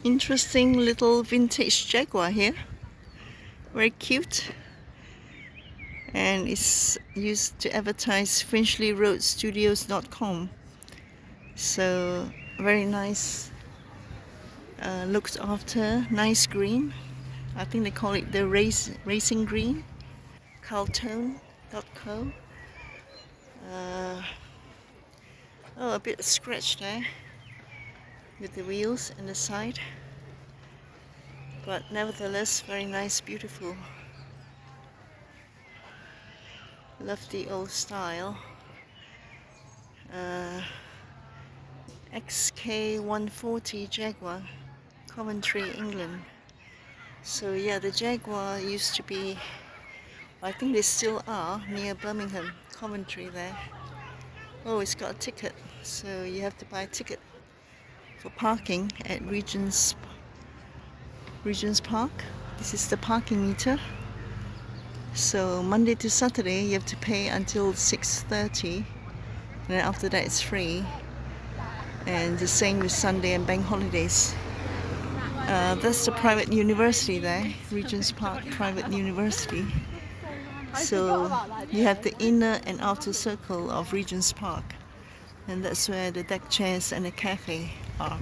Interesting little vintage Jaguar here. Very cute. And it's used to advertise finchleyroadstudios.com. So very nice, looked after, nice green. I think they call it the racing green. Carltone.co. Oh, a bit scratched there with the wheels and the side, but nevertheless very nice, beautiful. Love the old style. XK140 Jaguar, Coventry, England. So yeah, the Jaguar used to be, I think they still are, near Birmingham, Coventry there. Oh, it's got a ticket, so you have to buy a ticket for parking at Regent's Park. This is the parking meter. So Monday to Saturday you have to pay until 6:30, and then after that it's free. And the same with Sunday and bank holidays. That's the private university there, Regent's Park Private University. So you have the inner and outer circle of Regent's Park, and that's where the deck chairs and the cafe are.